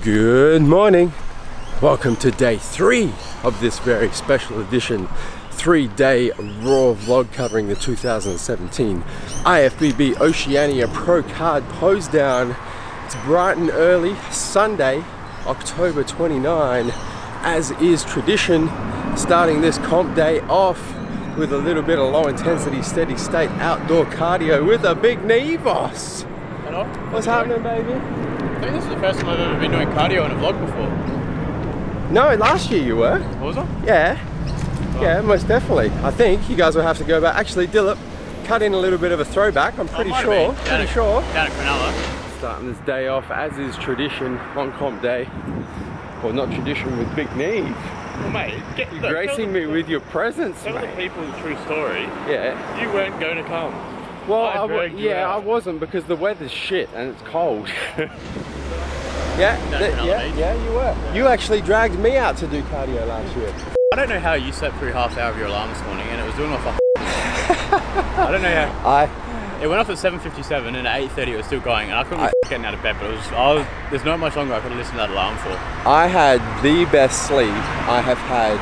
Good morning. Welcome to day 3 of this very special edition 3-day raw vlog covering the 2017 IFBB Oceania Pro Card Posedown. It's bright and early, Sunday, October 29, as is tradition, starting this comp day off with a little bit of low intensity, steady state outdoor cardio with a big knee boss. Hello? What's happening, baby? I think this is the first time I've ever been doing cardio in a vlog before. No, last year you were. Was I? Yeah. Yeah, most definitely. I think you guys will have to go back. Actually, Dillip, cut in a little bit of a throwback, I'm pretty sure. Down at Cronulla. Starting this day off as is tradition on comp day. Or not tradition with Big Neve. Well, mate, You're gracing me with your presence, tell mate. the people the true story. Yeah. You weren't going to come. Well, I I wasn't because the weather's shit and it's cold. Yeah, you were. Yeah. You actually dragged me out to do cardio last year. I don't know how you slept through half hour of your alarm this morning and it was doing my fucking I don't know how. It went off at 7:57 and at 8:30 it was still going and I couldn't be getting out of bed, but there's not much longer I could have listened to that alarm for. I had the best sleep I have had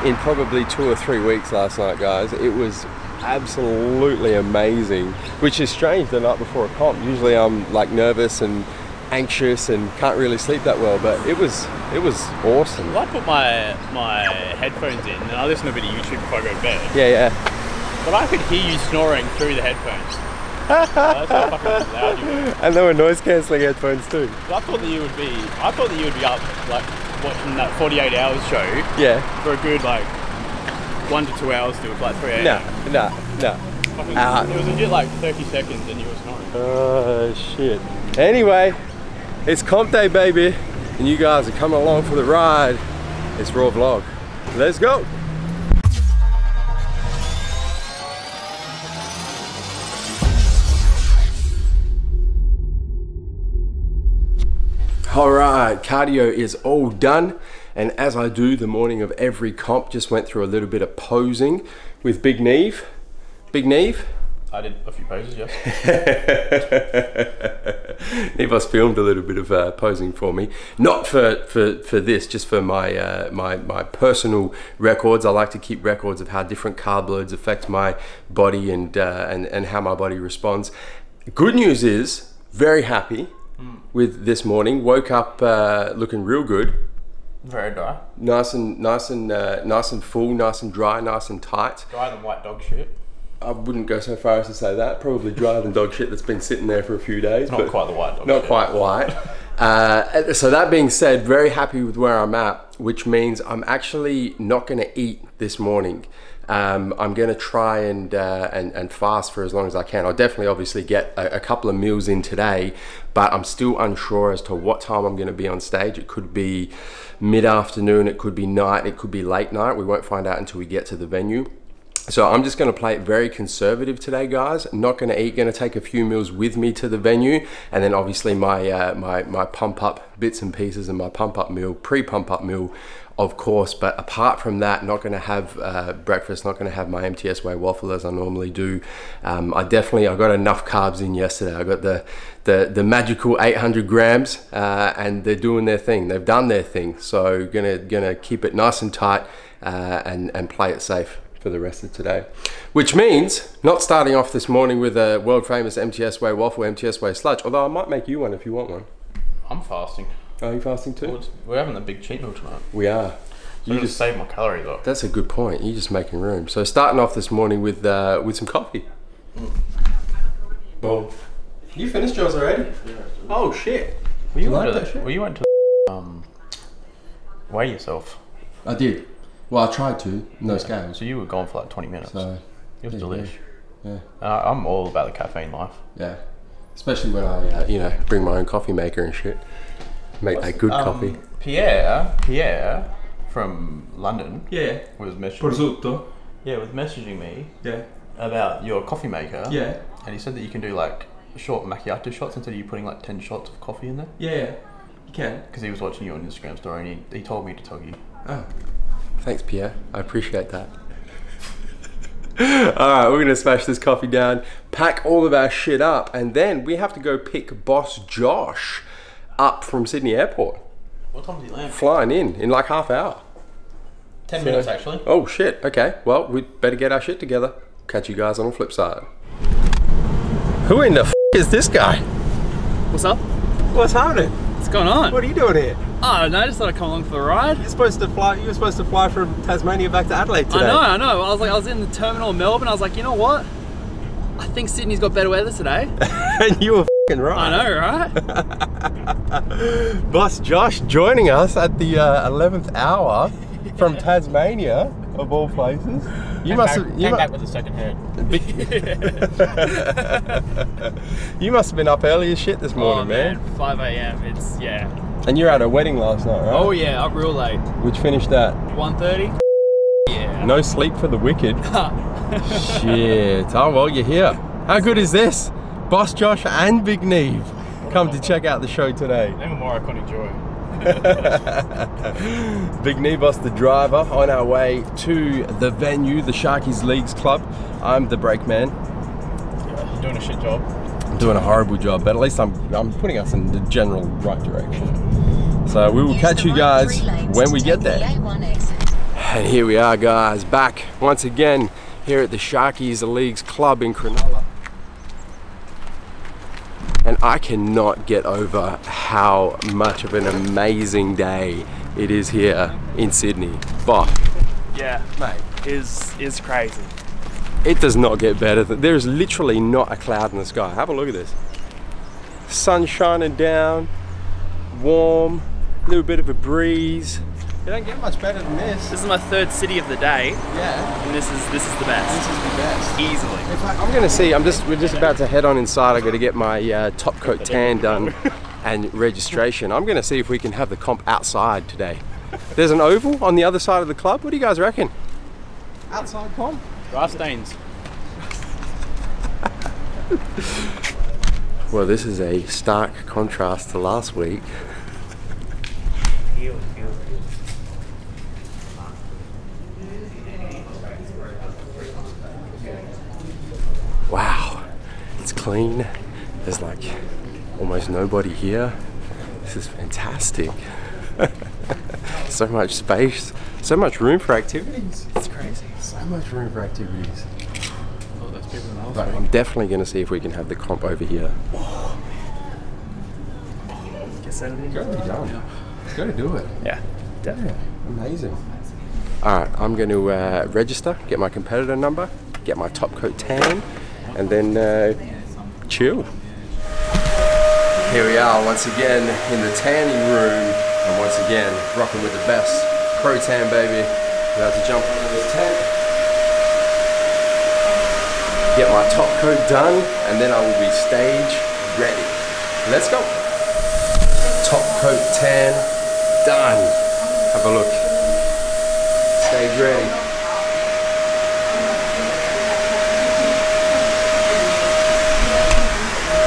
in probably 2 or 3 weeks last night, guys. It was absolutely amazing, which is strange the night before a comp. Usually I'm like nervous and anxious and can't really sleep that well, but it was awesome. Well, I put my headphones in and I listen to a bit of YouTube before I go to bed. Yeah. But I could hear you snoring through the headphones. That's how fucking loud you were. And there were noise cancelling headphones too. I thought that you would be up like watching that 48 Hours show. Yeah. For a good like 1 to 2 hours till like 3 a.m. No. It was legit like 30 seconds and you were snoring. Oh shit. Anyway, it's comp day, baby, and you guys are coming along for the ride. It's raw vlog. Let's go. All right, cardio is all done. And as I do the morning of every comp, just went through a little bit of posing with Big Neve. Big Neve? I did a few poses, yes. Nevos filmed a little bit of posing for me. Not for this, just for my my personal records. I like to keep records of how different carb loads affect my body and how my body responds. Good news is, very happy with this morning. Woke up looking real good. Very dry. Nice and full, nice and dry, nice and tight. Drier than white dog shit. I wouldn't go so far as to say that. Probably drier than dog shit that's been sitting there for a few days. Not quite the white dog Not shit. quite white. So that being said, very happy with where I'm at, which means I'm actually not going to eat this morning. I'm going to try and fast for as long as I can. I'll definitely obviously get a couple of meals in today, but I'm still unsure as to what time I'm going to be on stage. It could be mid-afternoon, it could be night, it could be late night. We won't find out until we get to the venue. So I'm just going to play it very conservative today, guys. Not going to eat, going to take a few meals with me to the venue, and then obviously my my pump up bits and pieces and my pump up meal, pre-pump up meal, of course. But apart from that, not going to have breakfast, not going to have my MTS Way waffle as I normally do. I got enough carbs in yesterday. I got the magical 800 grams, and they're doing their thing. They've done their thing. So gonna keep it nice and tight and play it safe for the rest of today, which means not starting off this morning with a world famous MTS Way waffle, MTS Way sludge, although I might make you one if you want one. I'm fasting. Are you fasting too? Well, we're having a big cheat meal tonight. We are. So you just save my calories up. That's a good point. You're just making room. So starting off this morning with some coffee. Boom. You finished yours already? Yeah. Oh shit. You went to weigh yourself. I did. Well, I tried to. No scales. So you were gone for like 20 minutes. So it was delish. Yeah. I'm all about the caffeine life. Yeah. Especially when I, bring my own coffee maker and shit. Make that good coffee. Pierre from London. Yeah. Was messaging. Prosciutto. Yeah, was messaging me. Yeah. About your coffee maker. Yeah. And he said that you can do like short macchiato shots instead of you putting like 10 shots of coffee in there. Yeah. You can. Because he was watching you on Instagram story and he told me to tell you. Oh. Thanks, Pierre. I appreciate that. Alright, we're gonna smash this coffee down, pack all of our shit up, and then we have to go pick boss Josh up from Sydney Airport. What time did he land? Flying in like half hour. 10 minutes actually. Oh shit, okay. Well, we better get our shit together. Catch you guys on the flip side. Who in the f is this guy? What's up? What's happening? What's going on? What are you doing here? Oh, I don't know, I just thought I'd come along for the ride. You're supposed to fly. You were supposed to fly from Tasmania back to Adelaide today. I know. I was in the terminal in Melbourne. I was like, you know what? I think Sydney's got better weather today. And you were f***ing right. I know, right? Boss Josh joining us at the 11th hour from Tasmania, of all places. You must have back with a second head. You must have been up early as shit this morning, man. 5 AM. It's yeah. And you're at a wedding last night, right? Oh yeah, up real late. Which finished at 1:30. Yeah. No sleep for the wicked. Shit. Oh well, you're here. How good is this? Boss Josh and Big Neve come to check out the show today. Never more iconic joy. Big Nebos, the driver, on our way to the venue, the Sharkies Leagues Club. I'm the brake man. Yeah, you're doing a shit job. I'm doing a horrible job, but at least I'm putting us in the general right direction. So we will catch you guys when we get there. And here we are, guys, back once again here at the Sharkies Leagues Club in Cronulla. And I cannot get over how much of an amazing day it is here in Sydney. But yeah, mate, is crazy. It does not get better. There's literally not a cloud in the sky. Have a look at this. Sun shining down, warm, a little bit of a breeze. You don't get much better than this. This is my third city of the day. Yeah. And this is the best. This is the best. Easily. In fact, I'm gonna see, we're just about to head on inside. I gotta get my top coat tan done and registration. I'm gonna see if we can have the comp outside today. There's an oval on the other side of the club. What do you guys reckon? Outside comp? Grass stains. Well, this is a stark contrast to last week. Wow, it's clean. There's like almost nobody here. This is fantastic. So much space, so much room for activities. It's crazy. So much room for activities. Oh, there's people in the But I'm definitely going to see if we can have the comp over here. Guess that'll be Got to be done. Got to do it. Yeah, definitely. Yeah, amazing. All right, I'm going to register, get my competitor number, get my top coat tan, and then chill. Here we are once again in the tanning room, and once again rocking with the best pro tan, baby. About to jump into this tent, get my top coat done, and then I will be stage ready. Let's go. Top coat tan done. Have a look. Stage ready.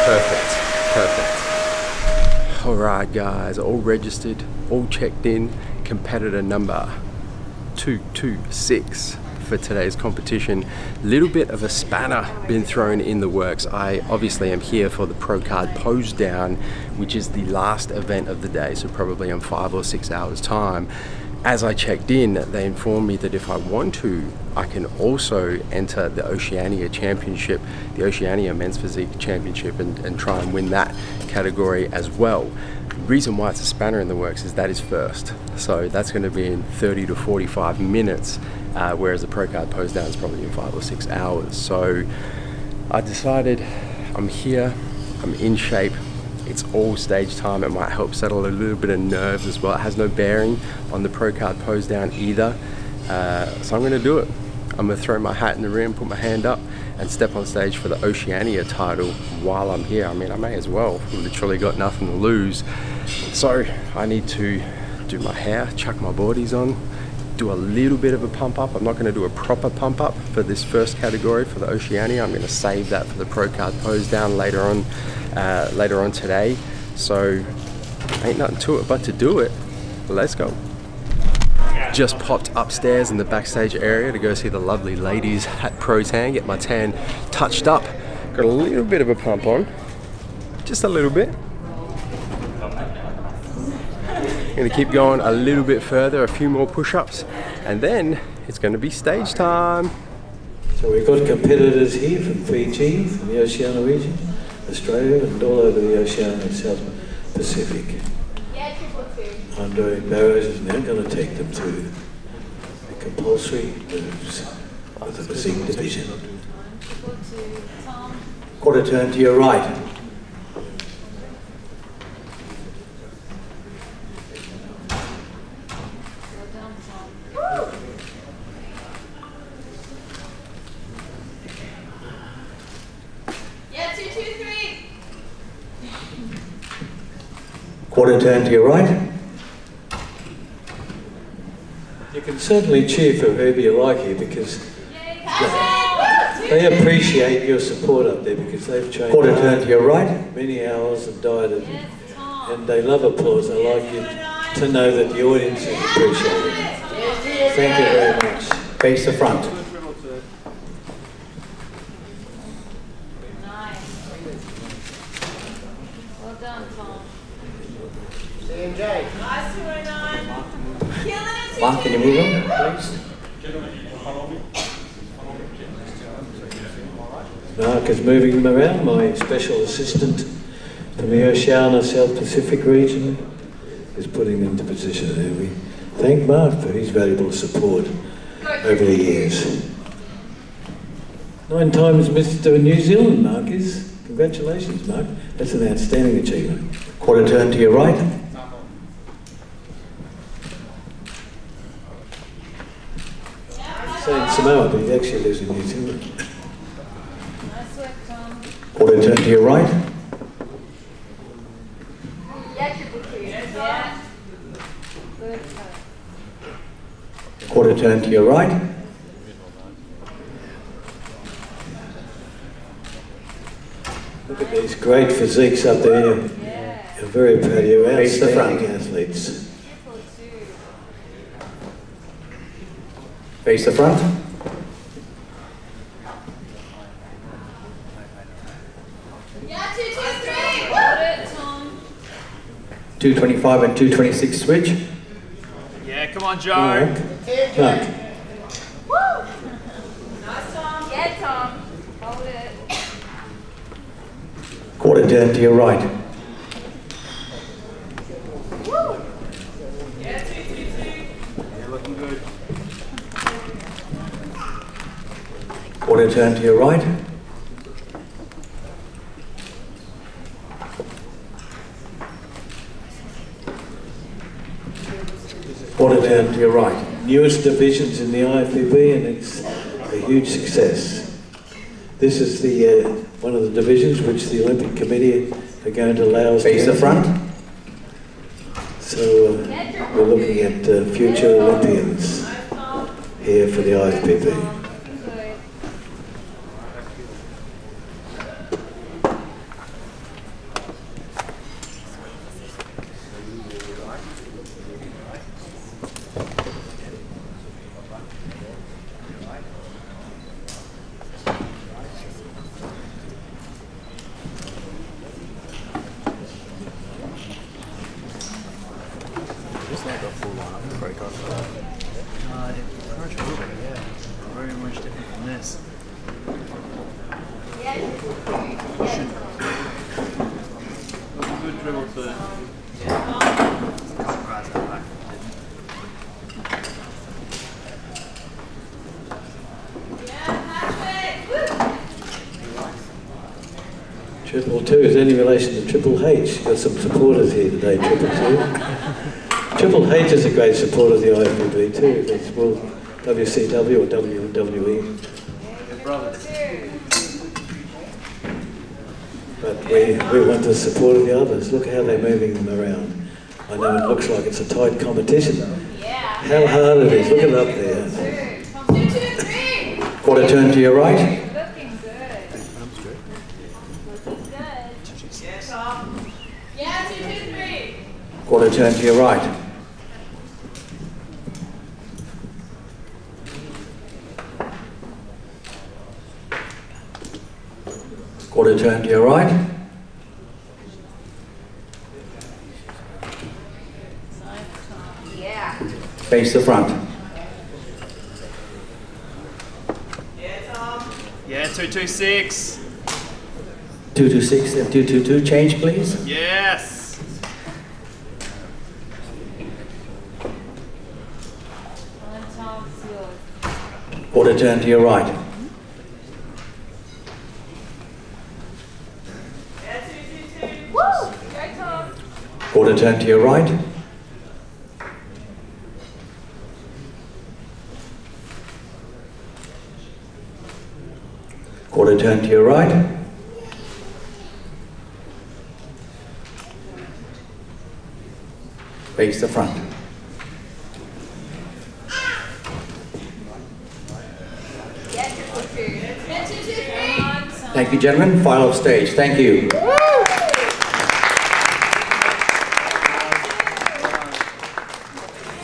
Perfect, perfect. All right, guys, all registered, all checked in. Competitor number 226 for today's competition. Little bit of a spanner been thrown in the works. I obviously am here for the Pro Card Posedown, which is the last event of the day, so probably in 5 or 6 hours time. As I checked in, they informed me that if I want to, I can also enter the Oceania Championship, the Oceania Men's Physique Championship, and try and win that category as well. The reason why it's a spanner in the works is that is first. So that's going to be in 30 to 45 minutes, whereas the Pro Card Posedown is probably in 5 or 6 hours. So I decided I'm here, I'm in shape. It's all stage time. It might help settle a little bit of nerves as well. It has no bearing on the Pro Card Posedown either. So I'm gonna do it. I'm gonna throw my hat in the ring, put my hand up, and step on stage for the Oceania title while I'm here. I mean, I may as well. I've literally got nothing to lose. So I need to do my hair, chuck my boardies on, do a little bit of a pump up. I'm not gonna do a proper pump up for this first category for the Oceania. I'm gonna save that for the Pro Card Posedown later on today. So ain't nothing to it but to do it. Let's go. Just popped upstairs in the backstage area to go see the lovely ladies at Pro Tan, get my tan touched up. Got a little bit of a pump on, just a little bit. gonna keep going a little bit further, a few more push-ups, and then it's gonna be stage time. So we've got competitors here from Fiji, from the Oceania region, Australia, and all over the Oceania and South Pacific. Andre Barrows is now going to take them through the compulsory moves of the physique division. Quarter turn to your right. Quarter turn to your right. You can certainly cheer for whoever you like here because they appreciate your support up there because they've trained. Quarter turn to your right. Many hours and dieted, and they love applause. They like you to know that the audience is appreciating it. Thank you very much. Face the front. Well done, Tom. CMJ. Nice 209. Killing it. Mark, can you move on, please? Mark is moving them around. My special assistant from the Oceania South Pacific region is putting them into position there. We thank Mark for his valuable support over the years. 9 times Mr. New Zealand, Mark is. Congratulations, Mark. That's an outstanding achievement. Quarter turn to your right. In Samoa, but he actually lives in New Zealand. Nice work, Tom. Quarter turn to your right. Yeah, triple Q. Yeah. Good. Quarter turn to your right. Look at these great physiques up there. You're very proud of you. Outstanding athletes. Face the front. Yeah, 2, 2, 3. Got it, Tom. 225 and 226 switch. Yeah, come on, Joe. Mark. Mark. Woo! Nice, Tom. Yeah, Tom. Hold it. Quarter turn to your right. Woo! Yeah, 2, 2, 2. Yeah, looking good. Quarter turn to your right. Quarter turn to your right. Newest divisions in the IFBB, and it's a huge success. This is the one of the divisions which the Olympic Committee are going to allow us Face to the front. So we're looking at future Olympians here for the IFBB. Very much different from this. Good dribble to Triple two, is any relation to Triple H? Got some supporters here today, Triple Two. Triple H is a great supporter of the IFBB too. It's well WCW or WWE. But we want the support of the others. Look how they're moving them around. I know it looks like it's a tight competition. How hard it is. Look at it up there. Quarter turn to your right. Looking good. Looking good. Yeah, Tom. Yeah, 2, 2, 3. Quarter turn to your right. Quarter turn to your right. Face the front. Yeah, 226. 226 and 222. Change, please. Yes. Quarter turn to your right. Quarter turn to your right. Quarter turn to your right. Face the front. Thank you, gentlemen. Final stage. Thank you.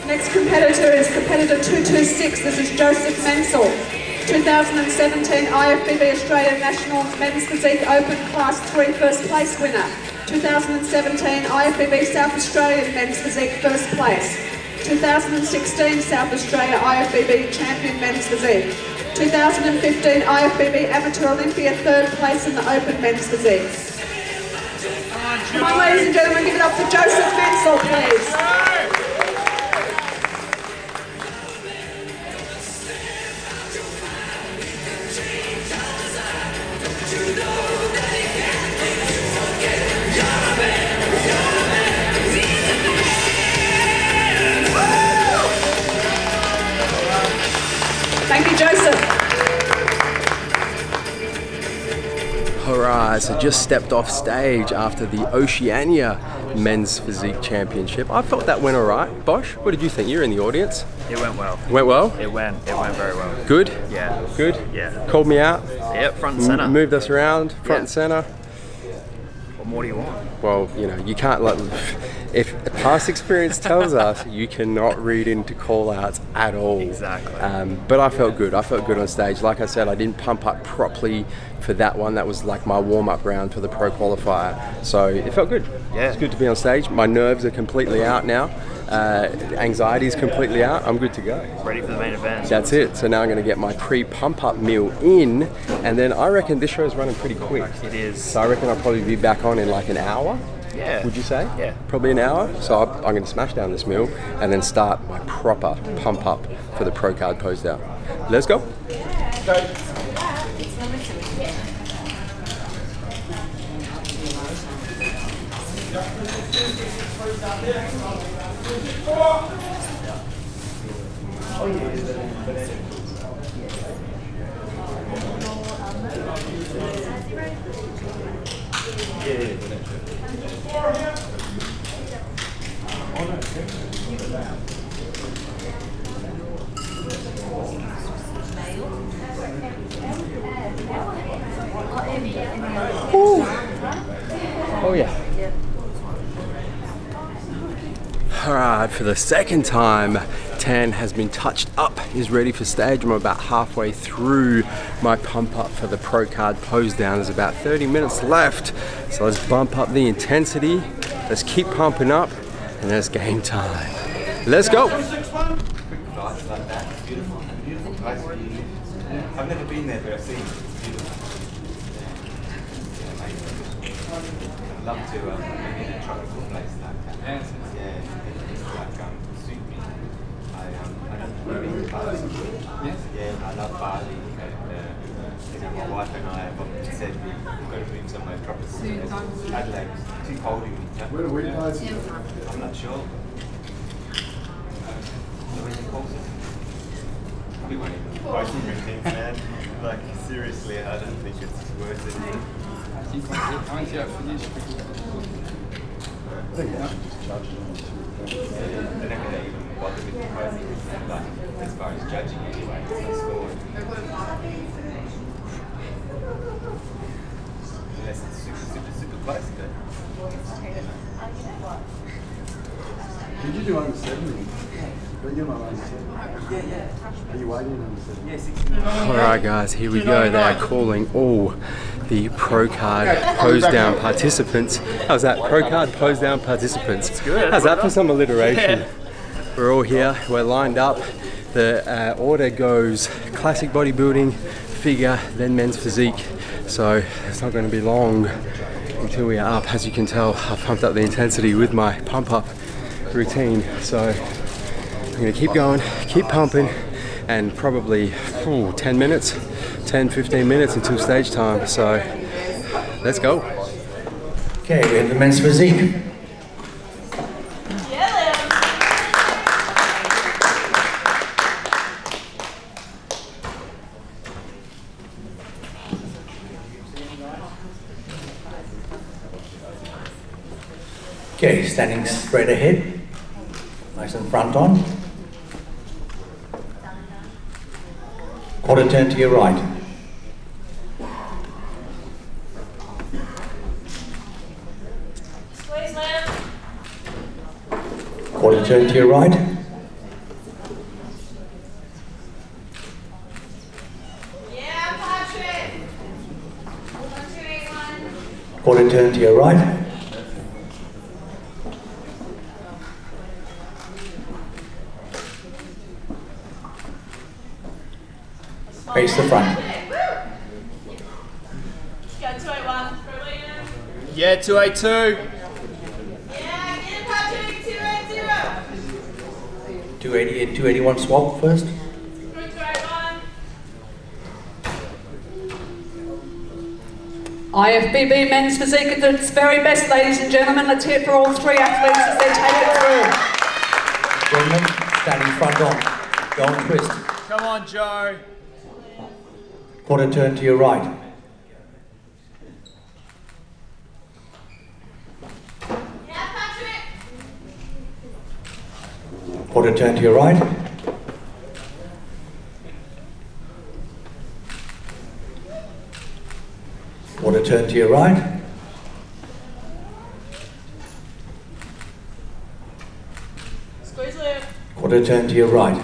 Next competitor is competitor 226. This is Joseph Mencel, 2017 IFBB Australia Nationals Men's Physique Open Class 3 first place winner. 2017 IFBB South Australian Men's Physique first place. 2016 South Australia IFBB Champion Men's Physique. 2015 IFBB Amateur Olympia third place in the Open Men's Physique. Come on, ladies and gentlemen, give it up for Joseph Mencel, please. Thank you, Joseph. Alright, so just stepped off stage after the Oceania Men's Physique Championship. I felt that went alright. Bosch, what did you think? You're in the audience. It went well. Went well? It went very well. Good? Yeah. Good? Yeah. Called me out? Yep, front and centre. Moved us around, front and centre. What more do you want? Well, you know, you can't let, if past experience tells us, you cannot read into call-outs at all. Exactly. But I felt good. I felt good on stage. Like I said, I didn't pump up properly for that one. That was like my warm-up round for the pro qualifier. So it felt good. Yeah. It's good to be on stage. My nerves are completely out now. Anxiety is completely out. I'm good to go. Ready for the main event. That's it. So now I'm going to get my pre-pump-up meal in, and then I reckon this show is running pretty quick. It is. So I reckon I'll probably be back on in like an hour. Yeah. Would you say? Yeah. Probably an hour. So I'm going to smash down this meal and then start my proper pump-up for the pro card Posedown. Let's go. Oh yeah. Alright, for the second time, Tan has been touched up, is ready for stage. I'm about halfway through my pump up for the pro card Posedown. There's about 30 minutes left. So let's bump up the intensity. Let's keep pumping up, and it's game time. Let's go. I've never been there, but I've seen it. It's beautiful. I'd love to maybe in a tropical place like that. Yeah, it's like suit me. I don't really Bali. Yes. Yeah, I love Bali. And my wife and I have often said we've got to move somewhere tropical. Adelaide's too cold in winter. Where are we guys? I'm not sure. We won't even post things, man. Like, seriously, I don't think it's worth it. I think I'll finish. I think I should just judge it on They're not going to even bother with the posing, like, as far as judging anyway, it's not scored. Unless it's super close, but... Did you do under 70? But you're not under 70. Yeah. Are you waiting under 70? Yeah, 60. Alright guys, here we go. They are calling all the pro card Posedown participants. How's that? Pro card Posedown participants. It's good. How's that for some alliteration? Yeah. We're all here, we're lined up. The order goes classic bodybuilding, figure, then men's physique. So it's not going to be long until we are up. As you can tell, I've pumped up the intensity with my pump up routine. So I'm going to keep going, keep pumping, and probably 10 minutes, 10-15 minutes until stage time. So let's go. Okay, we have the men's physique. Okay, standing straight ahead, nice and front on. Quarter turn to your right. Squeeze left. Quarter turn to your right. Yeah, Patrick. 1281. Quarter turn to your right. Face the front. Go 281. Brilliant. Yeah, 282. Yeah, again, Patrick. 280. 280 and 281 swap first. Through 281. IFBB men's physique at its very best, ladies and gentlemen. Let's hear it for all three athletes as they take it through. Gentlemen, standing front on. Go and twist. Come on, Joe. Quarter turn to your right. Yeah, Patrick. Quarter turn to your right. Quarter turn to your right. Squeeze left. Quarter turn to your right.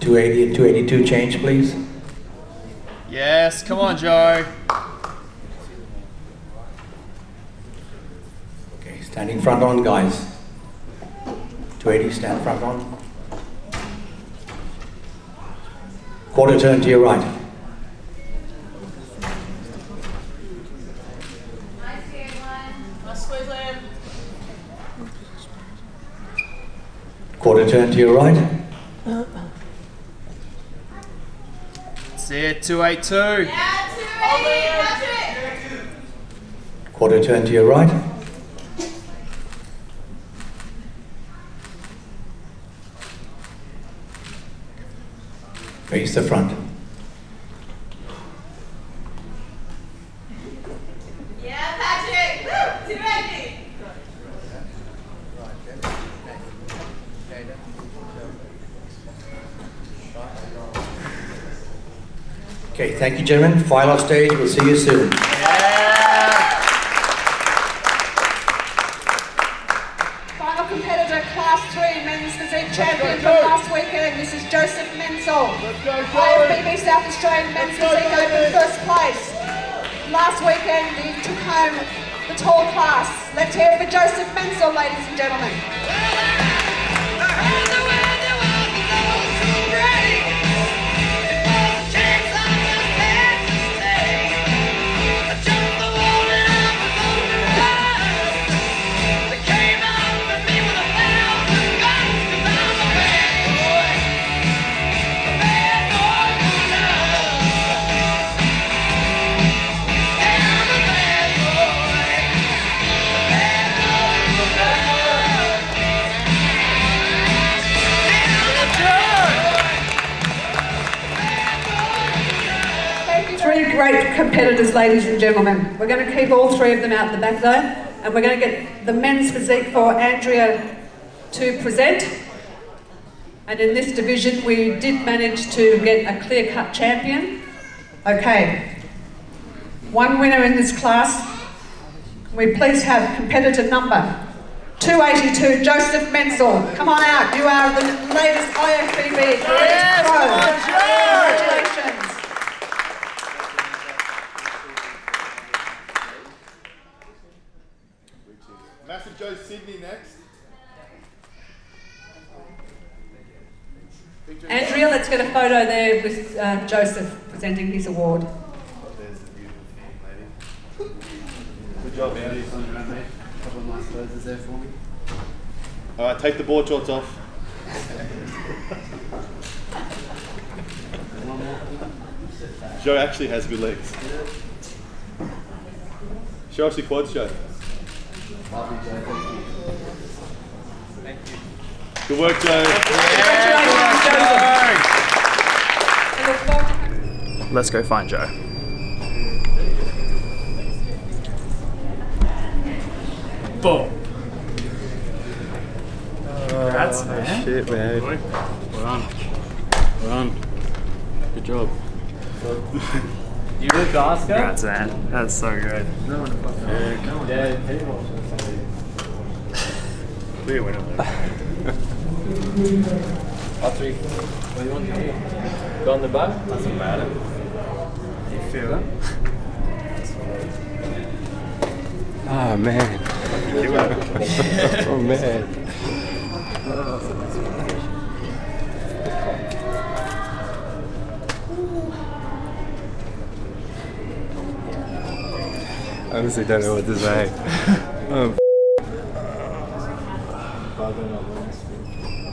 .280 and 282 change, please. Yes, come on, Joe. Okay, standing front on, guys. 280, stand front on. Quarter turn to your right. Nice here, one. Let's squeeze left. Quarter turn to your right. That's it, 282. Yeah, 280. Patrick. Quarter turn to your right. Face the front. Yeah, Patrick. Woo, 280. Okay, thank you, gentlemen. File off stage. We'll see you soon. Final competitor, Class 3 men's physique champion from last weekend. This is Joseph Mencel. IFBB South Australian men's physique open first place. Last weekend he took home the tall class. Let's hear it for Joseph Mencel, ladies and gentlemen. Three great competitors, ladies and gentlemen. We're going to keep all three of them out the back though, and we're going to get the men's physique for Andrea to present. And in this division, we did manage to get a clear-cut champion. Okay, one winner in this class. Can we please have competitor number 282, Joseph Mencel. Come on out, you are the latest IFBB Elite Pro. Congratulations. Massive Joe Sydney next. Andrea, let's get a photo there with Joseph presenting his award. There's the beautiful lady. Good job, Andy. A couple of nice poses there for me. Alright, take the board shorts off. Joe actually has good legs. Show us your quads, Joe. Lovely, Joe. Thank you. Good work, Joe. Let's go find Joe. Boom. Congrats, man. Shit, man. Well done. Well done. Good job. You look Oscar? Congrats, man. That's so good. No one Clear winner, though. Patrick, what do you want to do? Go on the back? Doesn't matter. You feel it? Oh man. Oh man. I honestly don't know what to say.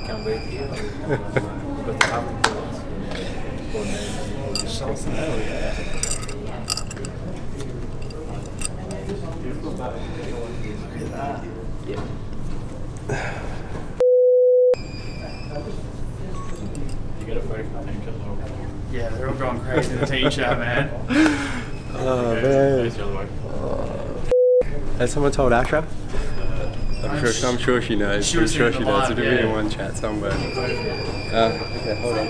Can't wait here. But I have to You get a photo from the teacher? Yeah, they're all going crazy in the teacher, man. Oh man. Has someone told Asha? I'm sure she knows. I'm sure she knows. It'll be in one chat somewhere. Okay, hold on.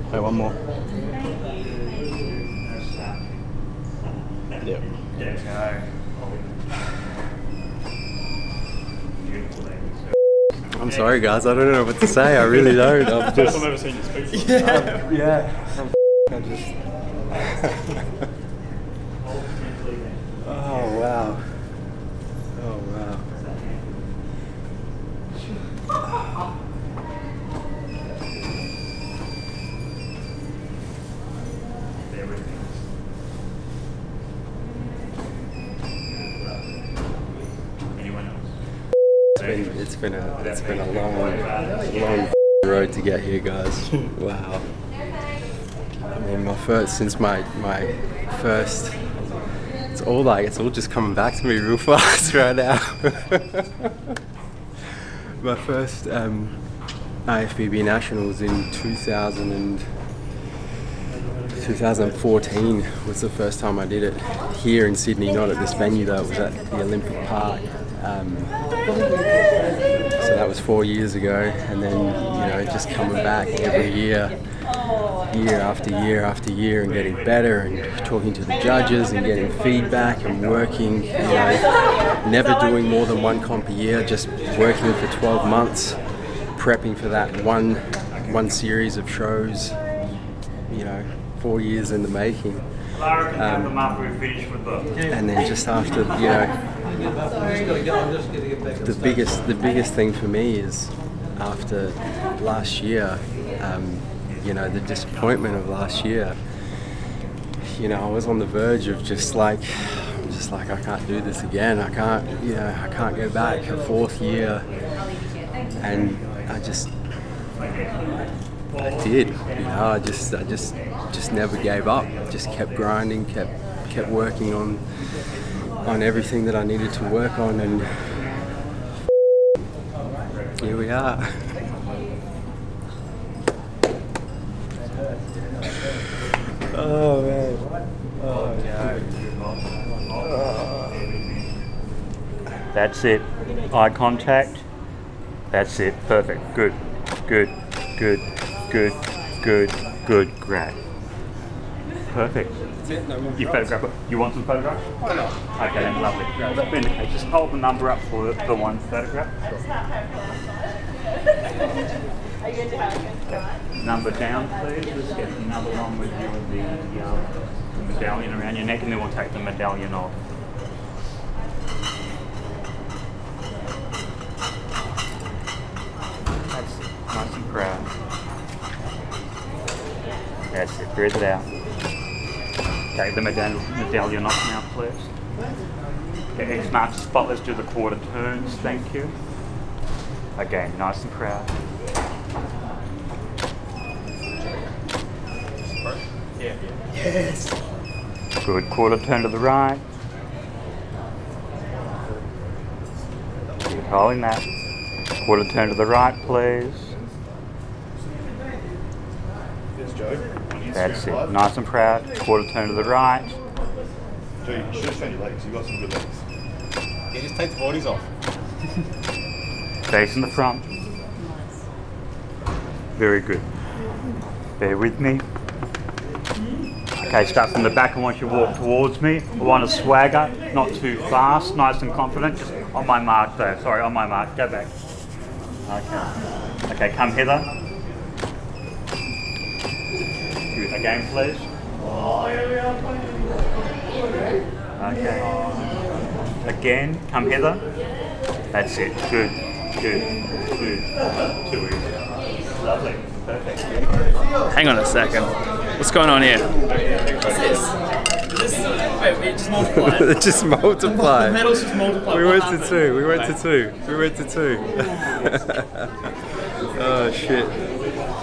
Okay, one more. Yep. I'm sorry guys, I don't know what to say, I really don't. I'm just... I've never seen you speak. I just... Oh wow. Oh wow. It's been a long road to get here, guys. Wow. I mean, my first, it's all just coming back to me real fast right now. My first IFBB Nationals in 2014 was the first time I did it here in Sydney, not at this venue though, it was at the Olympic Park. So that was 4 years ago, and then, you know, just coming back every year, year after year after year, and getting better, and talking to the judges, and getting feedback, and working, you know, never doing more than one comp a year, just working for 12 months, prepping for that one series of shows, you know, 4 years in the making. And then just after, you know, the biggest thing for me is after last year, you know, the disappointment of last year. You know, I was on the verge of just like I can't do this again. I can't go back a fourth year, and I did. You know, I just never gave up. Just kept grinding, kept working on everything that I needed to work on, and here we are. Oh man. Oh no. That's it. Eye contact. That's it. Perfect. Good. Good. Good. Good. Good. Good. Great. Perfect. You photograph it. You want some photographs? Why not? Okay, then lovely. Well, that's been the case. Just hold the number up for the one photograph. Are you going to have a good time? Number down, please. Let's get another one with you and the medallion around your neck, and then we'll take the medallion off. That's it. Nice and proud. That's it. Breathe it out. Take the medallion off now, please. Okay, X marks the spot. Let's do the quarter turns. Thank you. Again, nice and proud. Yeah. Yes. Good. Quarter turn to the right. Keep holding that. Quarter turn to the right, please. There's Joe. That's it. Nice and proud. Quarter turn to the right. Joe, you should have shown your legs. You've got some good legs. Yeah, just take the boardies off. Face in the front. Very good. Bear with me. Okay, start from the back. I want you to walk towards me. I want a swagger, not too fast, nice and confident. Just on my mark though. Sorry, on my mark. Go back. Okay. Okay, come hither. Again, please. Okay. Again, come hither. That's it. Good. Good. Good. Too easy. Lovely. Perfect. Hang on a second. What's going on here? What's this? Wait, it just multiplied. It just multiplied. The medals just multiplied. We went to two. We went to two. We went to two. Oh shit.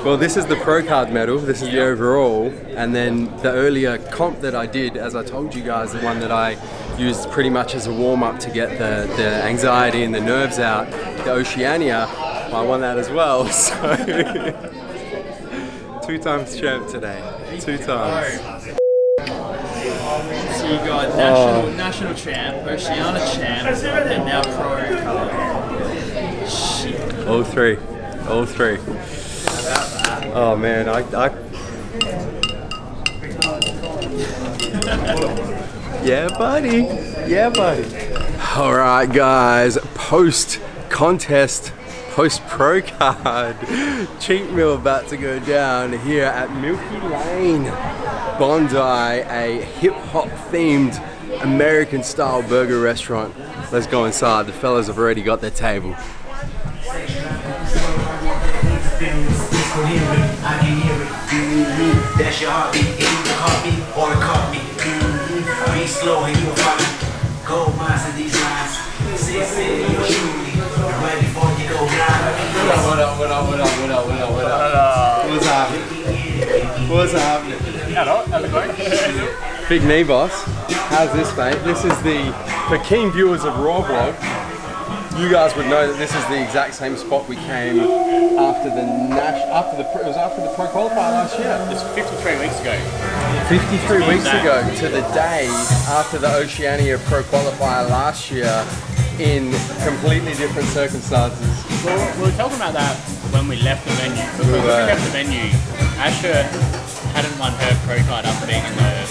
Well, this is the pro card medal. This is the overall, and then the earlier comp that I did, as I told you guys, the one that I used pretty much as a warm up to get the anxiety and the nerves out. The Oceania, I won that as well. So 2 times champ today. 2 times. So you got national champ, Oceania champ, and now pro card. Shit. All three. All three. Oh man, yeah buddy, yeah buddy. All right guys, post contest, post pro card, cheat meal about to go down here at Milky Lane, Bondi, a hip hop themed American style burger restaurant. Let's go inside, the fellas have already got their table. I can hear it. That's your heartbeat. If you caught me or caught me. Be slow and you'll find gold mines in these lines. Say you're truly right before you go blind. What up? What's happening? What's happening? Hello, how's it going? Big knee boss. How's this, mate? This is for keen viewers of Raw Vlog. You guys would know that this is the exact same spot we came after the pro qualifier last year. It's 53 weeks ago. 53 weeks ago to the day after the Oceania pro qualifier last year, in completely different circumstances. Well, we were talking about that when we left the venue. Because when we left the venue, Asher hadn't won her pro card after being in the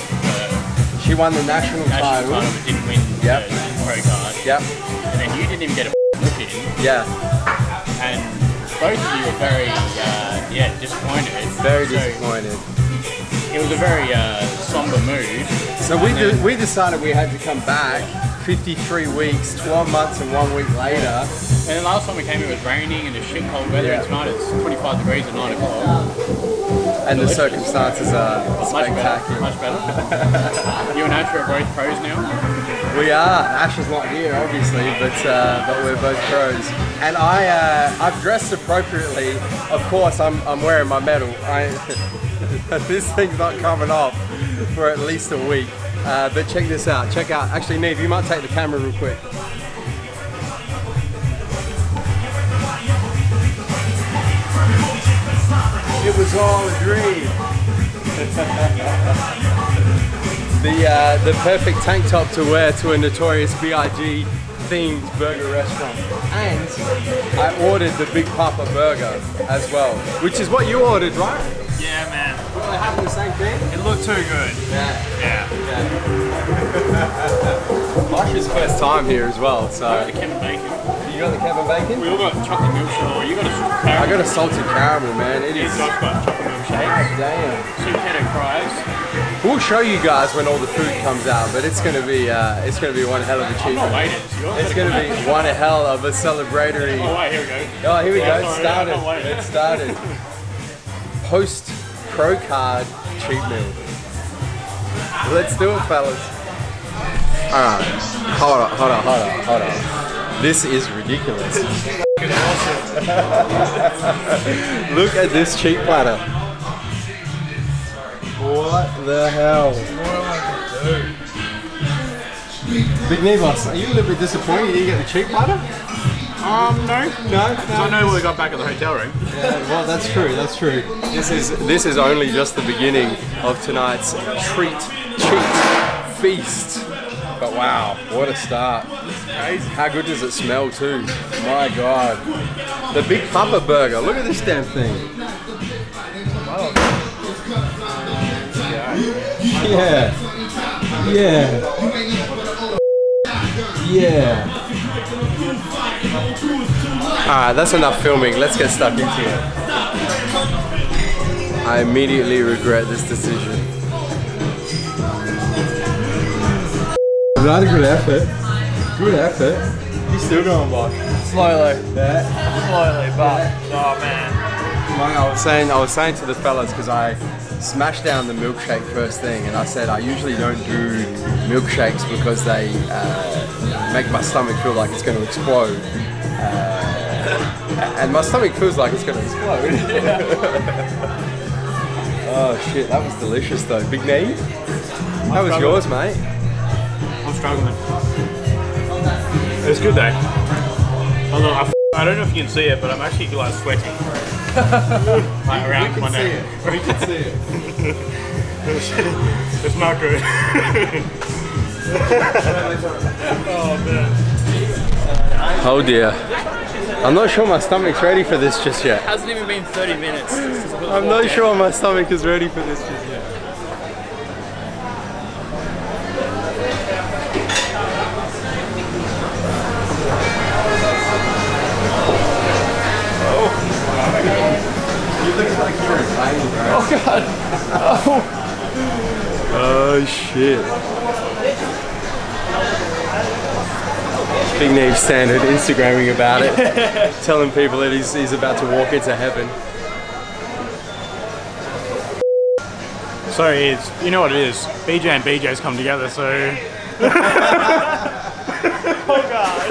she won the national title but didn't win the pro card. Yep. And then you didn't even get a look in. Yeah. And both of you were very, disappointed. Very disappointed. It was a very somber mood. So we decided we had to come back 53 weeks, 12 months and 1 week later. And then last time we came it was raining and it's shit cold weather, and tonight it's 25 degrees at 9 o'clock. And the circumstances are spectacular. Much better. You and Asher are both pros now? We are. Asher's not here, obviously, but we're both pros. And I've dressed appropriately. Of course, I'm wearing my medal. This thing's not coming off for at least a week. But check this out. Check out. Actually, Neve, you might take the camera real quick. It was all a dream. The perfect tank top to wear to a Notorious B.I.G. themed burger restaurant. And I ordered the Big Papa burger as well, which is what you ordered, right? Yeah, man. We're having the same same thing? It looked too good. Yeah. Marsh's first time here as well, so. The Kevin Bacon. You got the Kevin Bacon? We all got chocolate milkshake. You got a I got a salted caramel, man. It is. Josh got chocolate milkshake. Damn. Sweet potato fries. We'll show you guys when all the food comes out, but it's gonna be one hell of a treat. I'm not waiting. It's gonna be one hell of a celebratory. Oh wait, here we go. Oh, here we go. It Sorry, started. I'm waiting. It started. Post pro card cheat meal. Let's do it, fellas. All right. Hold on. This is ridiculous. Look at this cheap platter. What the hell? What am I gonna do? Big Nevos, are you a little bit disappointed you didn't get the cheap platter? No. No? I know what we got back at the hotel room. Yeah, well, that's true. This is only just the beginning of tonight's cheat feast. But wow, what a start. How good does it smell too? My God. The Big Papa Burger, look at this damn thing. Yeah. Alright, that's enough filming. Let's get stuck into it. I immediately regret this decision. Not a good effort. Good effort. You still going, Bosh? Slowly. Yeah. Slowly, but oh man. I was saying to the fellas because I smashed down the milkshake first thing, and I said I usually don't do milkshakes because they make my stomach feel like it's going to explode. And my stomach feels like it's going to explode. Oh shit, that was delicious though. Big Neve? How was yours, mate? I'm struggling. It's good though. I don't know if you can see it, but I'm actually like sweating. Like around my neck. We can see it. It's not good. Oh man. Oh dear. I'm not sure my stomach's ready for this just yet. It hasn't even been 30 minutes. I'm not sure my stomach is ready for this just yet. You look like you're in pain, bro. Oh god. Oh shit. Big Neve standard Instagramming about it, telling people that he's about to walk into heaven. So it's, you know what it is, BJ and BJ's come together, so... Oh god.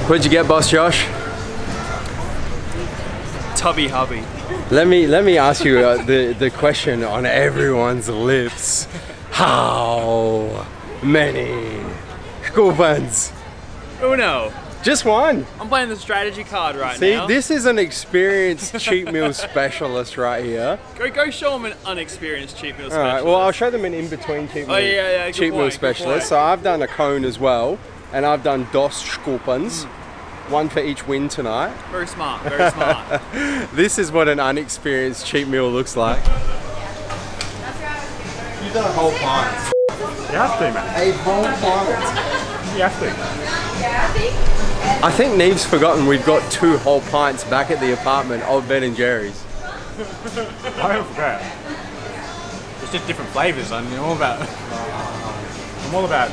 What'd you get, Boss Josh? Tubby hubby. Let me ask you the question on everyone's lips. How many coupons? Uno. Just one. I'm playing the strategy card right See, now. this is an experienced cheat meal specialist right here. Go show them an unexperienced cheat meal specialist. Alright, well I'll show them an in-between cheat meal, cheat meal specialist. So I've done a cone as well, and I've done dos coupons. One for each win tonight. Very smart, very smart. This is what an unexperienced cheat meal looks like. You've done a whole pint. You have to, man. A whole pint. You have to. I think Neve's forgotten we've got 2 whole pints back at the apartment of Ben & Jerry's. I don't forget. It's just different flavours. I'm all about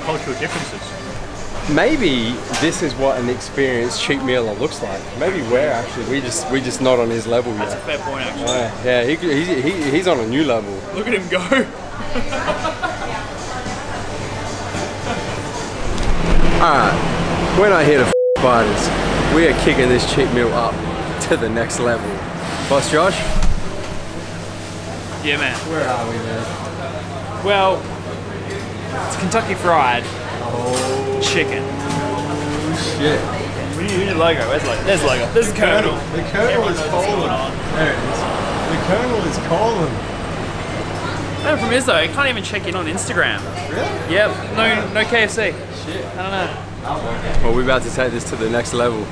cultural differences. Maybe this is what an experienced cheat mealer looks like. Maybe we're actually we just not on his level yet. That's a fair point, actually. Yeah, he's on a new level. Look at him go. Alright, we're not here to fighters. We are kicking this cheat meal up to the next level. Boss Josh? Yeah, man. Where are we, man? Well, it's Kentucky Fried Chicken. Shit. We need a logo. Where's the logo? There's the logo. There's the Colonel. The Colonel is calling. There it is. The Colonel is calling. The problem is though, I can't even check in on Instagram. Really? Yep. No KFC. Shit. I don't know. Well, we're about to take this to the next level.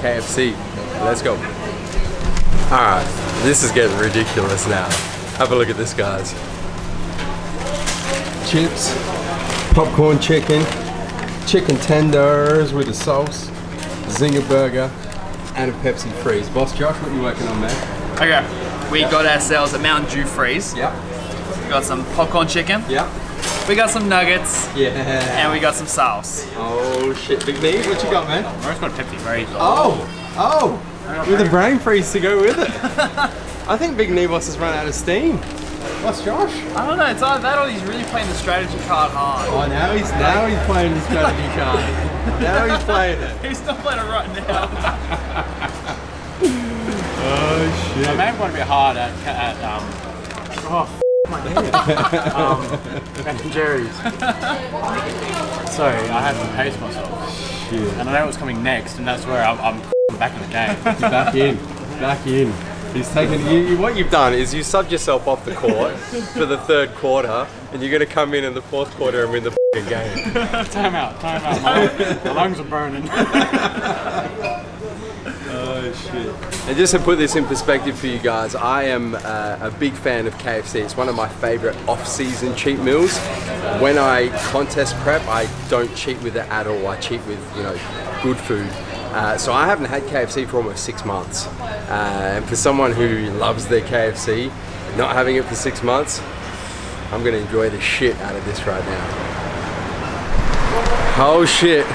KFC. Let's go. Alright, this is getting ridiculous now. Have a look at this, guys. Chips, popcorn chicken, chicken tenders with a sauce, zinger burger, and a Pepsi freeze. Boss Josh, what are you working on, man? Okay, we got ourselves a Mountain Dew freeze. Yep. We got some popcorn chicken. Yep. We got some nuggets. Yeah. And we got some sauce. Oh shit, Big Knee, what you got, man? I just got a Pepsi freeze. Oh, with a brain freeze to go with it. I think Big Knee Boss has run out of steam. What's Josh? I don't know, it's either that or he's really playing the strategy card hard. Oh, now he's playing the strategy card. Now he's playing it. He's not playing it right now. Oh shit. I may have gone a bit hard at my head. Ben & Jerry's. So I had to pace myself. Shit. And I know what's coming next, and that's where I'm back in the game. You're back in. He's taken. What you've done is you subbed yourself off the court for the third quarter, and you're going to come in the fourth quarter and win the game. Time out. My lungs are burning. Oh shit. And just to put this in perspective for you guys, I am a big fan of KFC. It's one of my favorite off-season cheat meals. When I contest prep, I don't cheat with it at all. I cheat with, you know, good food. So I haven't had KFC for almost 6 months. And for someone who loves their KFC, not having it for 6 months, I'm gonna enjoy the shit out of this right now. Oh shit,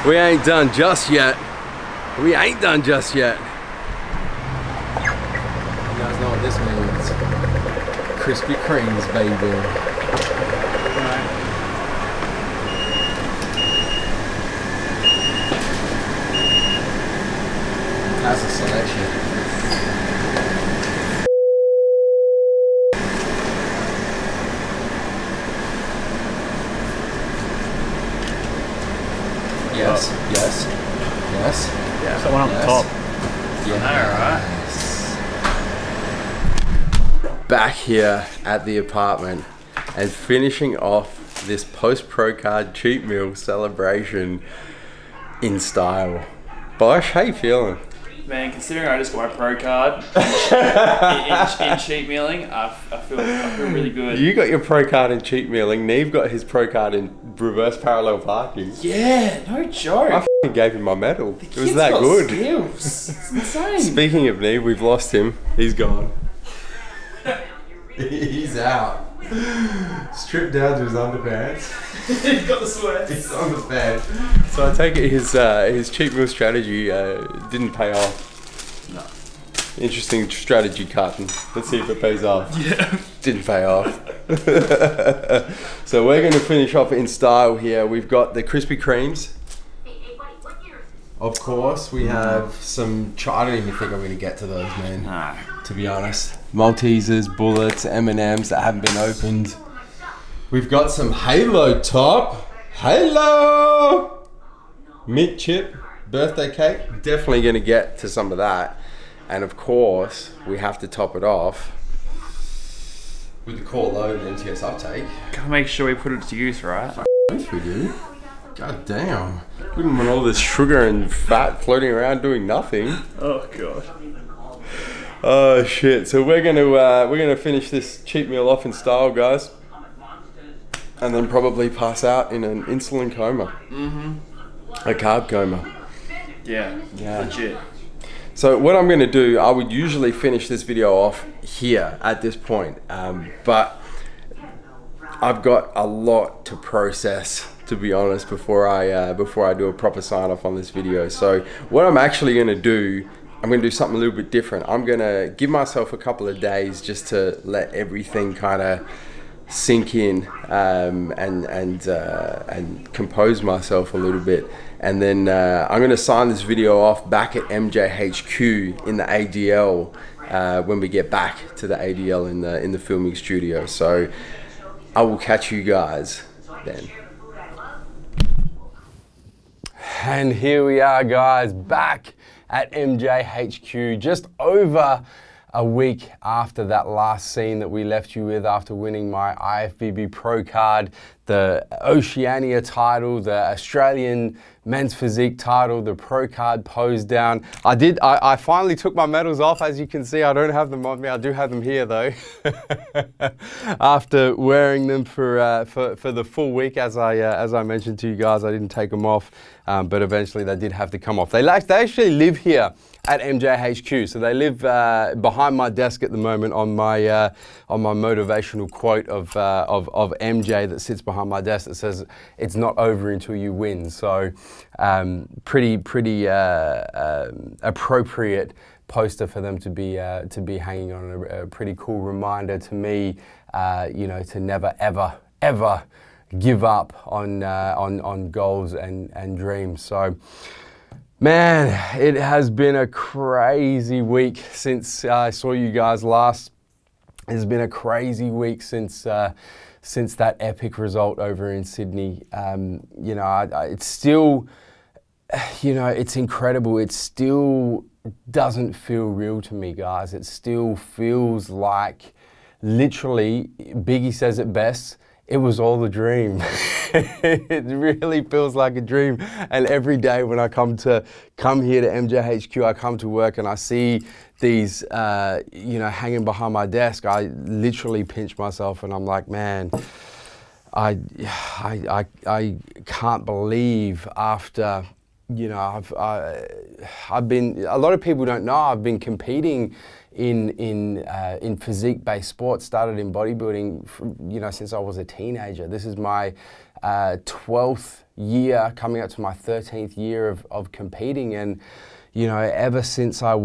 we ain't done just yet. We ain't done just yet. You guys know what this means. Krispy Kremes, baby. That's a selection. Yes, yes, yes. Yeah, that one on the top. Yes. Back here at the apartment and finishing off this post-pro card cheat meal celebration in style. Bosh, how you feeling? Man, considering I just got my pro card in cheat mealing, I feel really good. You got your pro card in cheat mealing. Neve got his pro card in reverse parallel parking. Yeah, no joke. I f***ing gave him my medal. It was that good. Skills. It's insane. Speaking of Neve, we've lost him. He's gone. He's out. Stripped down to his underpants. He's got the sweats. He's on the bed. So I take it his cheat meal strategy didn't pay off. No. Interesting strategy, Carton. Let's see if it pays off. Yeah. Didn't pay off. So we're going to finish off in style here. We've got the Krispy Kremes. Of course, we have some. I don't even think I'm going to get to those, man. No. To be honest. Maltesers, Bullets, M&Ms that haven't been opened. We've got some Halo Top. Halo! Mint chip, birthday cake. Definitely going to get to some of that. And of course, we have to top it off with the core load and MTS uptake. Gotta make sure we put it to use, right? Yes, we do. God damn. Wouldn't want all this sugar and fat floating around doing nothing. Oh god. Oh shit. So we're gonna finish this cheat meal off in style, guys. And then probably pass out in an insulin coma. Mm-hmm. A carb coma. Yeah. Legit. So what I'm gonna do, I would usually finish this video off here at this point. But I've got a lot to process, to be honest, before I do a proper sign off on this video. So what I'm actually gonna do, I'm gonna do something a little bit different. I'm gonna give myself a couple of days just to let everything kind of sink in and compose myself a little bit, and then I'm gonna sign this video off back at MJHQ in the ADL when we get back to the ADL in the filming studio. So I will catch you guys then. And here we are, guys, back at MJHQ, just over a week after that last scene that we left you with after winning my IFBB Pro card. the Oceania title, the Australian men's physique title, the pro card Posedown. I finally took my medals off. As you can see, I don't have them on me. I do have them here though. After wearing them for the full week, as I mentioned to you guys, I didn't take them off, but eventually they did have to come off. They actually live here at MJHQ, so they live behind my desk at the moment on my motivational quote of MJ that sits behind my desk that says, "It's not over until you win." So pretty appropriate poster for them to be hanging on, a pretty cool reminder to me, you know, to never ever give up on goals and dreams. So, man, it has been a crazy week since I saw you guys last. It's been a crazy week since that epic result over in Sydney. You know, it's still, you know, it's incredible. It still doesn't feel real to me, guys. It still feels like, literally, Biggie says it best, it was all a dream. It really feels like a dream. And every day when I come here to MJHQ, I come to work and I see these, you know, hanging behind my desk, I literally pinch myself and I'm like, man, I can't believe after, you know, I've been, a lot of people don't know, I've been competing in physique-based sports, started in bodybuilding, you know, since I was a teenager. This is my 12th year, coming up to my 13th year of competing, and you know, ever since I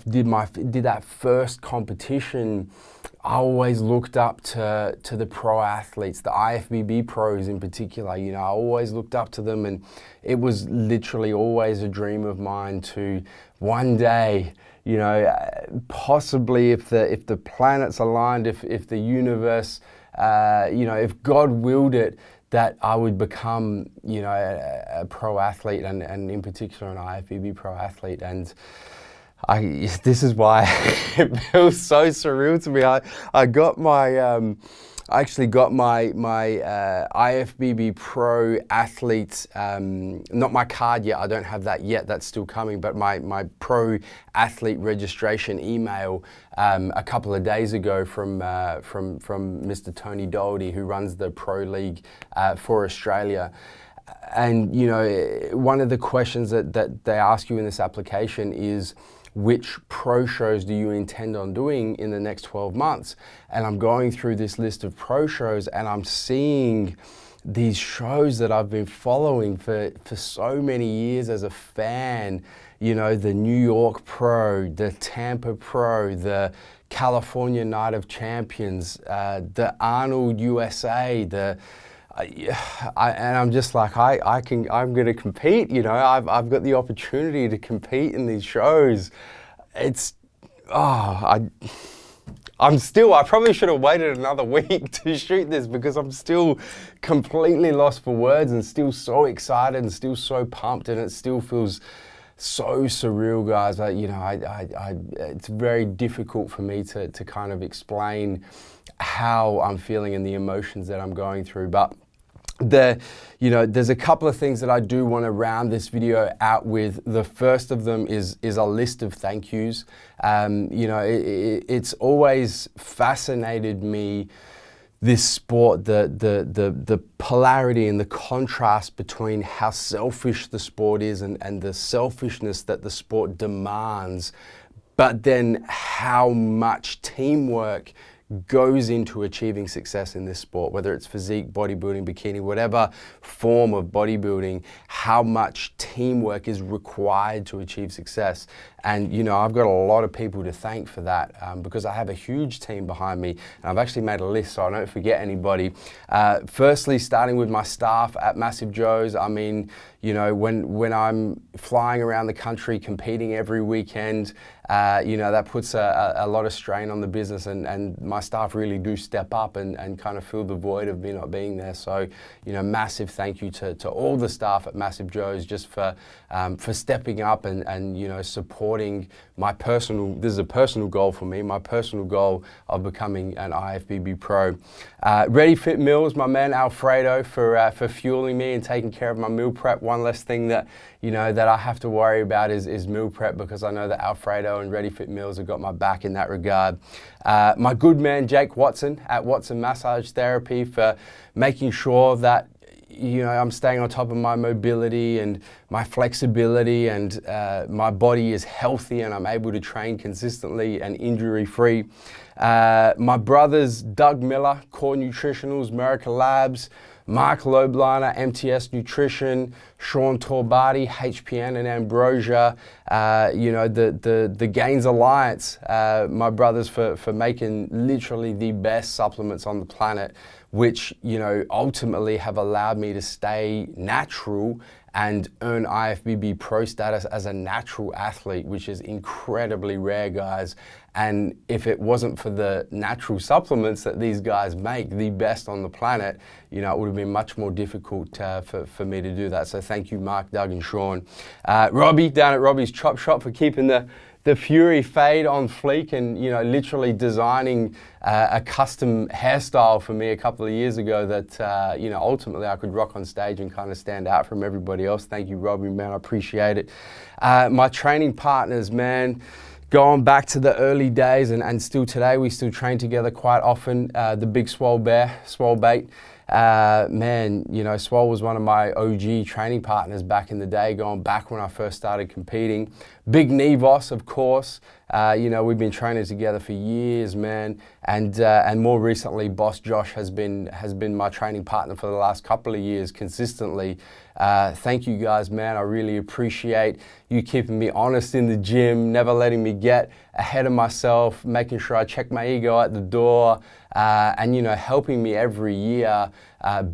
did that first competition, I always looked up to the pro athletes, the IFBB pros in particular. You know, I always looked up to them, and it was literally always a dream of mine to one day, you know, possibly if the planets aligned, if the universe, you know, if God willed it, that I would become, you know, a pro athlete, and in particular an IFBB pro athlete. And this is why it feels so surreal to me. I got my, I actually got my IFBB Pro Athlete, not my card yet, I don't have that yet, that's still coming, but my Pro Athlete registration email a couple of days ago from Mr. Tony Doherty, who runs the Pro League for Australia. And you know, one of the questions that they ask you in this application is, which pro shows do you intend on doing in the next 12 months? And I'm going through this list of pro shows and I'm seeing these shows that I've been following for so many years as a fan. You know, the New York Pro, the Tampa Pro, the California Night of Champions, the Arnold USA, and I'm just like, I'm going to compete, you know, I've got the opportunity to compete in these shows. It's, I probably should have waited another week to shoot this, because I'm still completely lost for words and still so excited and still so pumped, and it still feels so surreal, guys. You know, it's very difficult for me to kind of explain how I'm feeling and the emotions that I'm going through. But you know, there's a couple of things that I do want to round this video out with. The first of them is a list of thank yous. You know, it's always fascinated me, this sport, the polarity and the contrast between how selfish the sport is and the selfishness that the sport demands, but then how much teamwork goes into achieving success in this sport, whether it's physique, bodybuilding, bikini, whatever form of bodybuilding, how much teamwork is required to achieve success. And you know, I've got a lot of people to thank for that, because I have a huge team behind me, and I've actually made a list so I don't forget anybody. Firstly, starting with my staff at Massive Joe's. I mean, you know, when I'm flying around the country competing every weekend, you know, that puts a lot of strain on the business, and my staff really do step up and kind of fill the void of me not being there. So, you know, massive thank you to all the staff at Massive Joe's just for stepping up and you know, supporting my personal, this is a personal goal for me, my personal goal of becoming an IFBB pro. Ready Fit Meals, my man Alfredo for fueling me and taking care of my meal prep. One less thing that, you know, that I have to worry about is meal prep, because I know that Alfredo and Ready Fit Meals have got my back in that regard. My good man Jake Watson at Watson Massage Therapy for making sure that, you know, I'm staying on top of my mobility and my flexibility, and my body is healthy and I'm able to train consistently and injury-free. My brothers Doug Miller, Core Nutritionals, America Labs, Mark Lobliner, MTS Nutrition, Sean Torbati, HPN and Ambrosia, you know, the Gains Alliance, my brothers for making literally the best supplements on the planet, which, you know, ultimately have allowed me to stay natural and earn IFBB pro status as a natural athlete, which is incredibly rare, guys. And if it wasn't for the natural supplements that these guys make, the best on the planet, you know, it would have been much more difficult for me to do that. So thank you, Mark, Doug, and Sean. Robbie down at Robbie's Chop Shop for keeping the Fury fade on fleek, and, you know, literally designing a custom hairstyle for me a couple of years ago that, you know, ultimately I could rock on stage and kind of stand out from everybody else. Thank you, Robbie, man, I appreciate it. My training partners, man, going back to the early days and still today, we still train together quite often. The big Swole Bear, Swole Bait. Man, you know, Swole was one of my OG training partners back in the day, going back when I first started competing. Big Nevos, of course. You know, we've been training together for years, man. And more recently, Boss Josh has been my training partner for the last couple of years consistently. Thank you guys, man. I really appreciate you keeping me honest in the gym, never letting me get ahead of myself, making sure I check my ego at the door, and, you know, helping me every year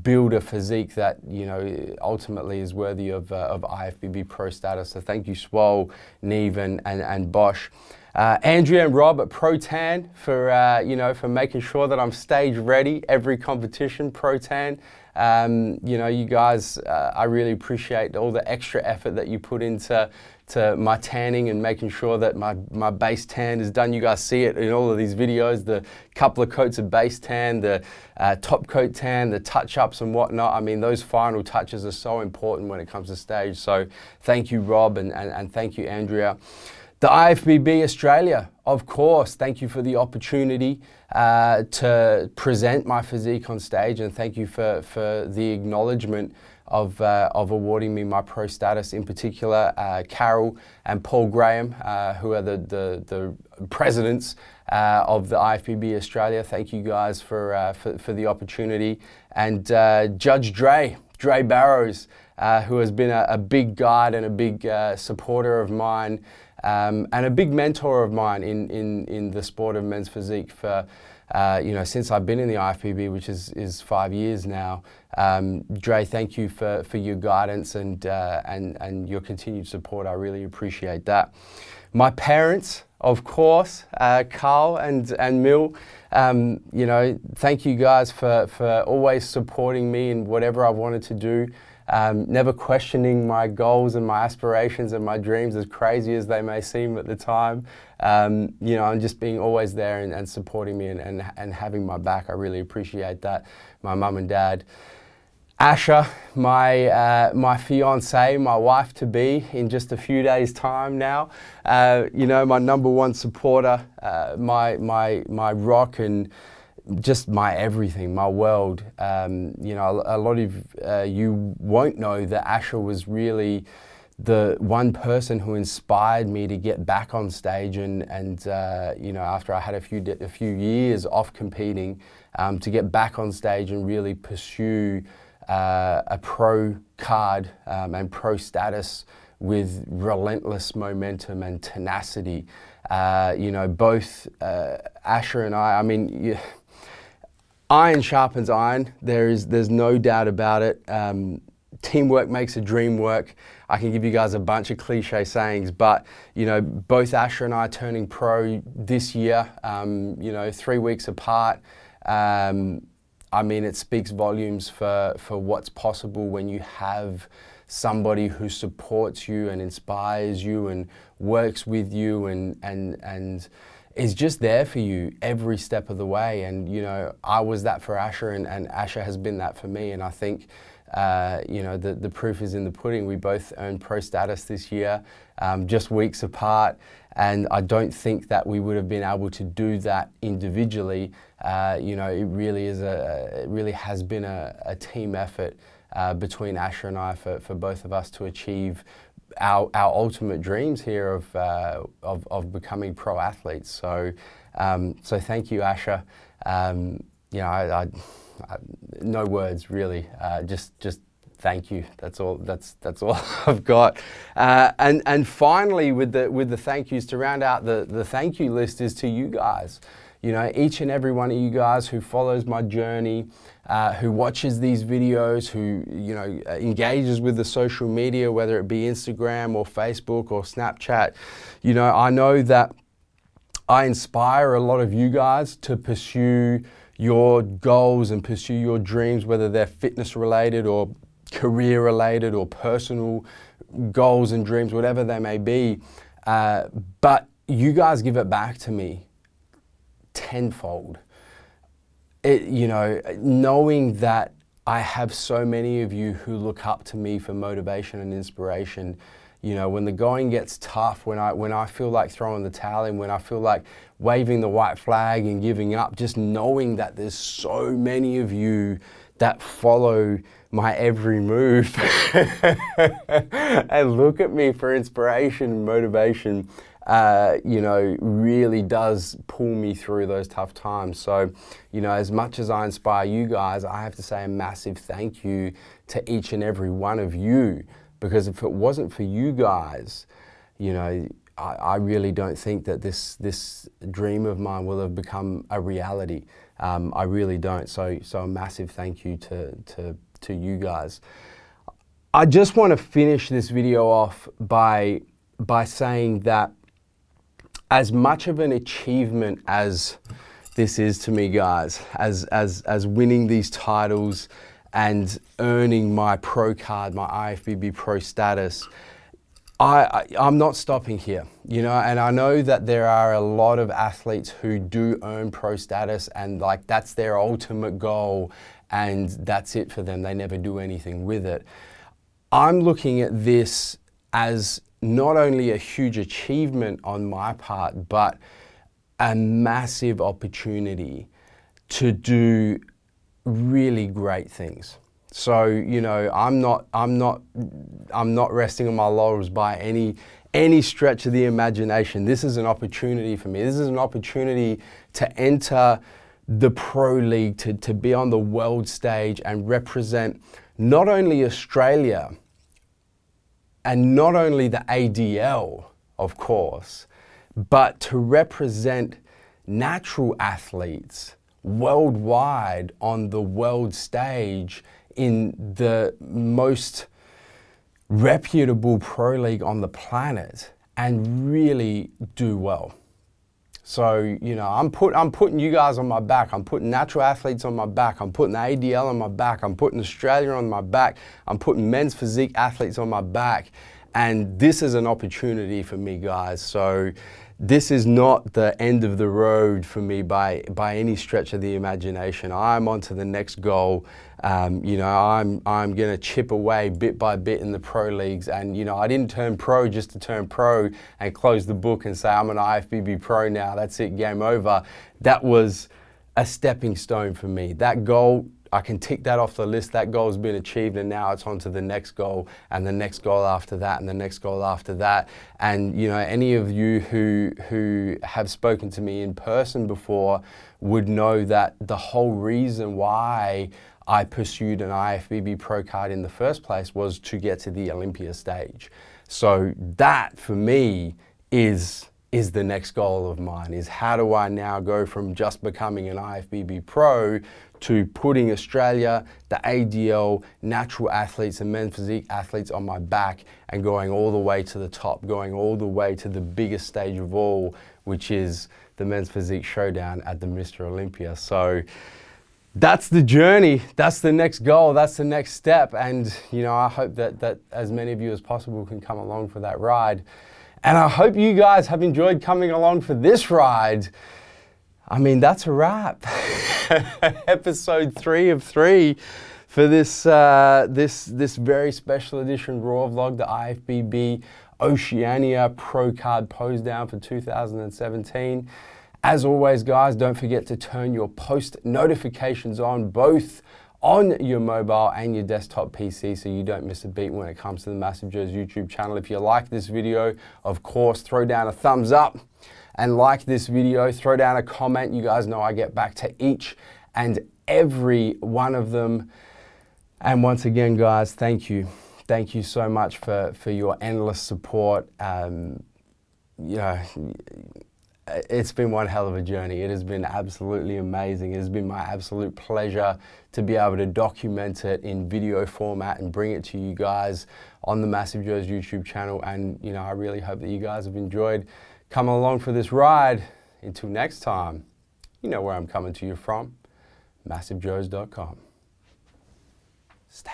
build a physique that, you know, ultimately is worthy of IFBB pro status. So thank you, Swole, Neve, and Bosch. Andrea and Rob at Pro-Tan for, you know, for making sure that I'm stage ready every competition, Pro-Tan. You know, you guys, I really appreciate all the extra effort that you put into my tanning and making sure that my base tan is done. You guys see it in all of these videos, the couple of coats of base tan, the top coat tan, the touch-ups and whatnot. I mean, those final touches are so important when it comes to stage. So thank you, Rob, and thank you, Andrea. The IFBB Australia, of course, thank you for the opportunity to present my physique on stage, and thank you for the acknowledgement of awarding me my pro status, in particular Carol and Paul Graham, who are the presidents of the IFBB Australia. Thank you guys for the opportunity. And Judge Dre Barrows, who has been a big guide and a big supporter of mine, and a big mentor of mine in the sport of men's physique for, you know, since I've been in the IFBB, which is 5 years now. Dre, thank you for your guidance and your continued support. I really appreciate that. My parents, of course, Carl and Mill, you know, thank you guys for always supporting me in whatever I wanted to do. Never questioning my goals and my aspirations and my dreams, as crazy as they may seem at the time. You know, and just being always there and supporting me and having my back. I really appreciate that. My mum and dad. Asha, my fiance, my wife-to-be, in just a few days' time now. You know, my #1 supporter, my rock and just my everything, my world. You know, a lot of you won't know that Asha was really the one person who inspired me to get back on stage and you know, after I had a few years off competing, to get back on stage and really pursue a pro card and pro status with relentless momentum and tenacity. You know, both Asha and I mean, iron sharpens iron. There's no doubt about it. teamwork makes a dream work. I can give you guys a bunch of cliche sayings, but you know, both Asher and I are turning pro this year, you know, 3 weeks apart. I mean, it speaks volumes for what's possible when you have somebody who supports you and inspires you and works with you and is just there for you every step of the way. And you know, I was that for Asher, and Asher has been that for me. And I think you know, the proof is in the pudding. We both earned pro status this year, just weeks apart, and I don't think that we would have been able to do that individually. You know, it really has been a team effort between Asher and I for both of us to achieve our ultimate dreams here of becoming pro athletes. So so thank you, Asher. You know, no words really. Just thank you. That's all. That's all I've got. And finally, with the thank yous, to round out the thank you list, is to you guys. You know, each and every one of you guys who follows my journey, who watches these videos, who, you know, engages with the social media, whether it be Instagram or Facebook or Snapchat. You know, I know that I inspire a lot of you guys to pursue your goals and pursue your dreams, whether they're fitness related or career related or personal goals and dreams, whatever they may be. But you guys give it back to me tenfold. You know, knowing that I have so many of you who look up to me for motivation and inspiration. You know, when the going gets tough, when I feel like throwing the towel in, when I feel like waving the white flag and giving up, just knowing that there's so many of you that follow my every move and look at me for inspiration and motivation, you know, really does pull me through those tough times. So, you know, as much as I inspire you guys, I have to say a massive thank you to each and every one of you, because if it wasn't for you guys, you know, I really don't think that this dream of mine will have become a reality. I really don't. So a massive thank you to you guys. I just want to finish this video off by saying that as much of an achievement as this is to me, guys, as winning these titles and earning my pro card, my IFBB pro status, I'm not stopping here, you know, and I know that there are a lot of athletes who do earn pro status and like that's their ultimate goal and that's it for them. They never do anything with it. I'm looking at this as not only a huge achievement on my part, but a massive opportunity to do really great things. So, you know, I'm not resting on my laurels by any stretch of the imagination. This is an opportunity for me. This is an opportunity to enter the pro league, to be on the world stage and represent not only Australia and not only the ADL, of course, but to represent natural athletes worldwide on the world stage in the most reputable pro league on the planet and really do well. So, you know, I'm putting you guys on my back. I'm putting natural athletes on my back. I'm putting the ADL on my back. I'm putting Australia on my back. I'm putting men's physique athletes on my back. And this is an opportunity for me, guys. So this is not the end of the road for me by any stretch of the imagination. I'm on to the next goal. You know, I'm going to chip away bit by bit in the pro leagues. And, you know, I didn't turn pro just to turn pro and close the book and say, I'm an IFBB pro now. That's it, game over. That was a stepping stone for me. That goal, I can tick that off the list. That goal has been achieved, and now it's on to the next goal and the next goal after that and the next goal after that. And, you know, any of you who have spoken to me in person before would know that the whole reason why I pursued an IFBB pro card in the first place was to get to the Olympia stage. So that for me is is the next goal of mine, is how do I now go from just becoming an IFBB pro to putting Australia, the ADL, natural athletes and men's physique athletes on my back and going all the way to the top, going all the way to the biggest stage of all, which is the Men's Physique Showdown at the Mr. Olympia. So that's the journey, that's the next goal, that's the next step. And you know, I hope that as many of you as possible can come along for that ride. And I hope you guys have enjoyed coming along for this ride. I mean, that's a wrap. Episode 3 of 3 for this, this very special edition Raw vlog, the IFBB Oceania Pro Card Posedown for 2017. As always, guys, don't forget to turn your post notifications on, both on your mobile and your desktop PC, so you don't miss a beat when it comes to the Massive Joe's YouTube channel. If you like this video, of course, throw down a thumbs up and like this video, throw down a comment. You guys know I get back to each and every one of them. And once again, guys, thank you. Thank you so much for your endless support. You know, it's been one hell of a journey. It has been absolutely amazing. It has been my absolute pleasure to be able to document it in video format and bring it to you guys on the Massive Joe's YouTube channel. And you know, I really hope that you guys have enjoyed coming along for this ride. Until next time, you know where I'm coming to you from, massivejoes.com. Stay